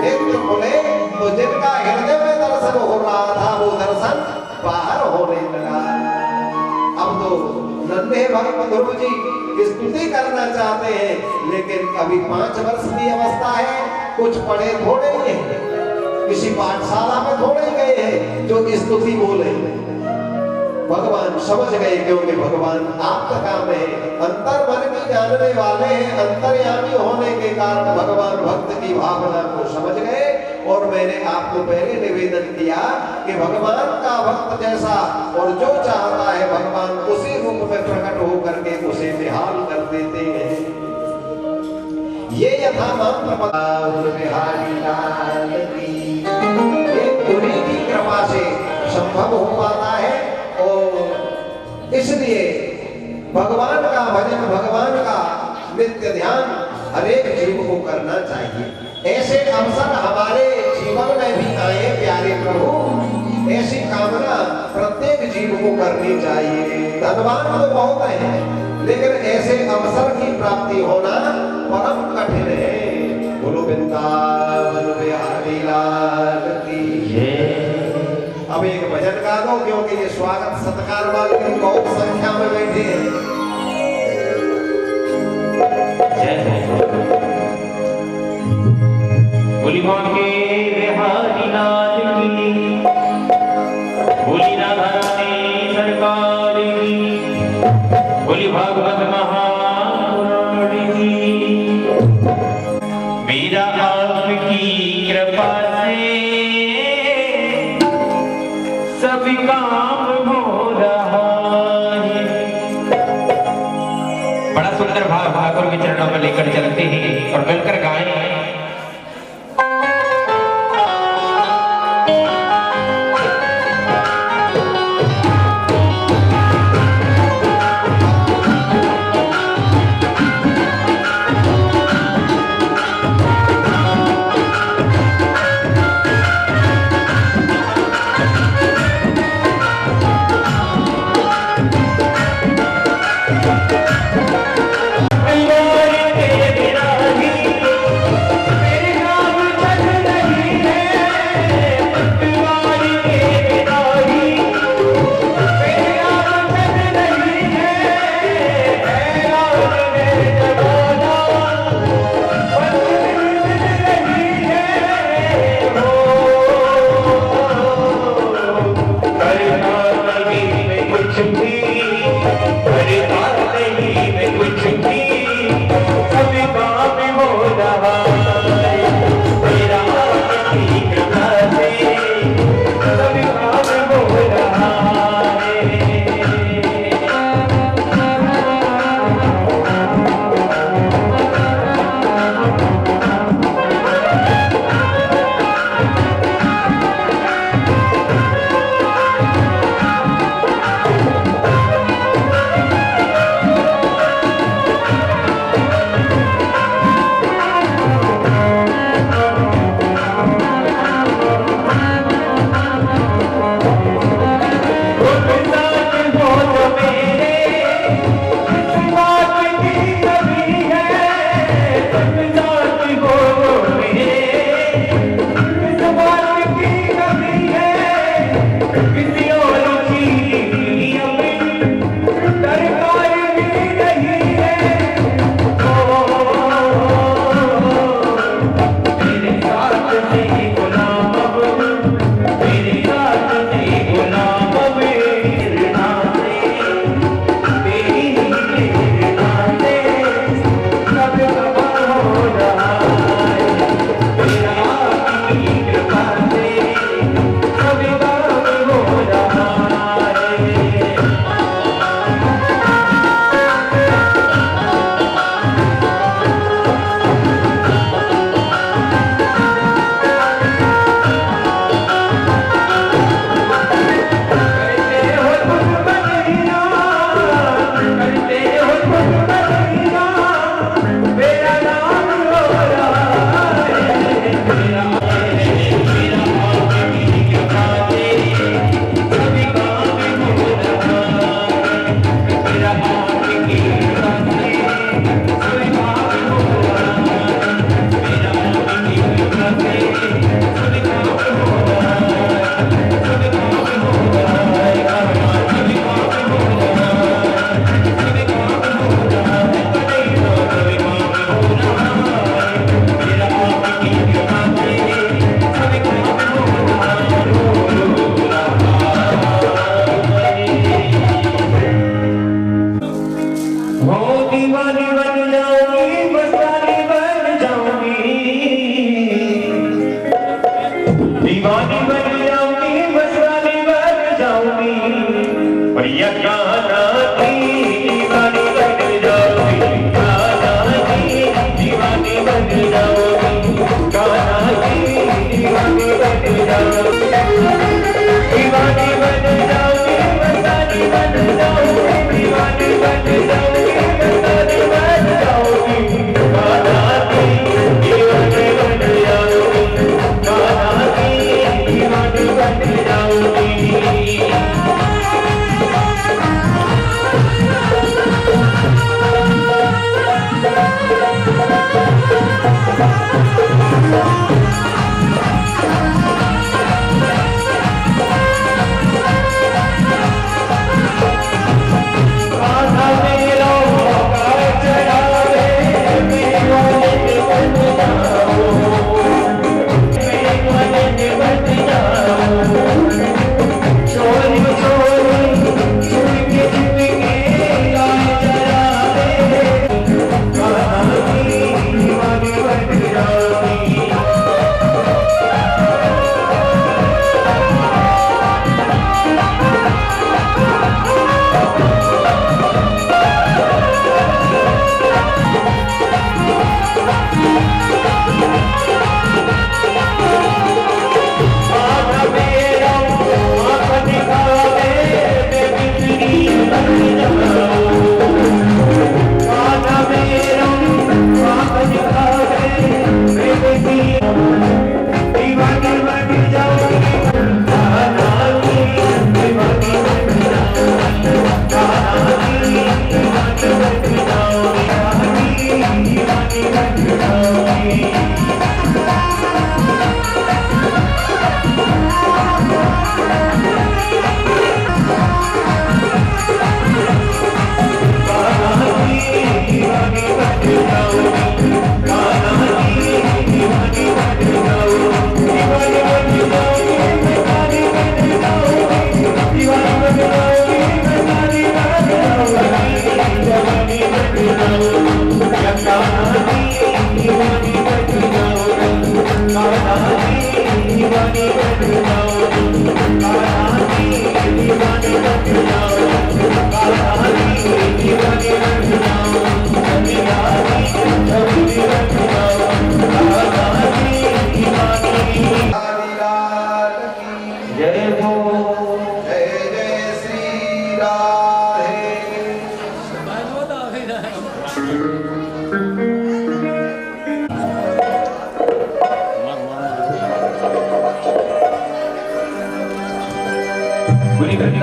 S1: नेत्र खुले तो जिनका हृदय में दर्शन हो रहा था वो दर्शन बाहर होने लगा। अब तो नन्हे भक्त ध्रुव जी स्तुति करना चाहते हैं, लेकिन अभी 5 वर्ष की अवस्था है, कुछ पढ़े थोड़े ही हैं, किसी पाठशाला में थोड़े गए हैं जो स्तुति बोले। भगवान समझ गए, क्योंकि भगवान आपका काम है, अंतर मन की जानने वाले हैं, अंतर्यामी होने के कारण भगवान भक्त की भावना को समझ गए। और मैंने आपको पहले निवेदन किया कि भगवान का भक्त जैसा और जो चाहता है भगवान उसी रूप में प्रकट होकर के उसे निहाल कर देते हैं। ये यथा बिहारी लाल की उन्हीं की कृपा से संभव हो पाता है। और इसलिए भगवान का भजन, भगवान का नित्य ध्यान हरेक जीव को करना चाहिए। ऐसे अवसर हमारे जीवन में भी आए प्यारे प्रभु, ऐसी कामना प्रत्येक जीव को करनी चाहिए। धनवान तो बहुत है, लेकिन ऐसे अवसर की प्राप्ति होना परम कठिन है। बोलो वृंदावन बिहारी लाल की जय। अब एक भजन गा दो, क्योंकि ये स्वागत सत्कार वाले बहुत संख्या में बैठे हैं।
S2: बोली कौन के बिहारी लाल की, बोली राधा रानी सरकार की, बोली भागवत के चरणों में लेकर चलते हैं और मिलकर गाएं।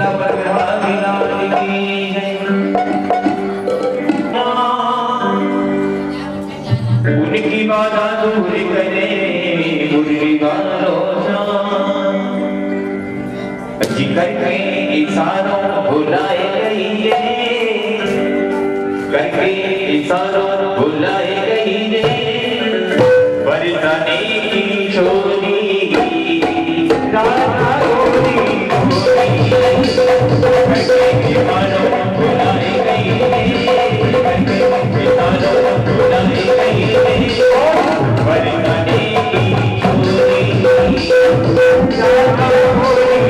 S2: वृंदावन बिहारी लाल की जय। उनकी बाधा दूर करे मुरली वालों जिगर के इशारों बुलाए गई करके इशारों बुलाए गई बरसाने की छोरी राधा गोरी करके इशारों बुलाए गई करके इशारों बुलाए गई बरसाने की छोरी राधा गोरी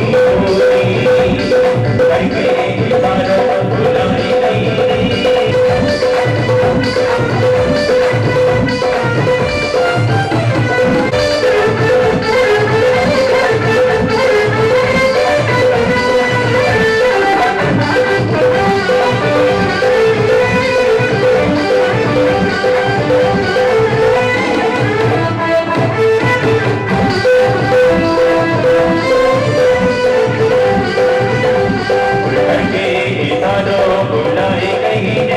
S2: करके इशारों बुलाए गई।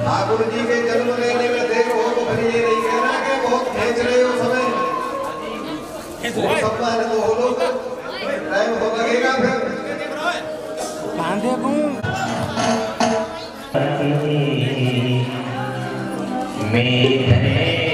S1: ठाकुर जी के जन्म लेने में देर हो तो फिर ये नहीं कहना कि बहुत खींच रहे हो समय, सम्मानित हो लोग, टाइम हो लगेगा फिर
S2: मेरे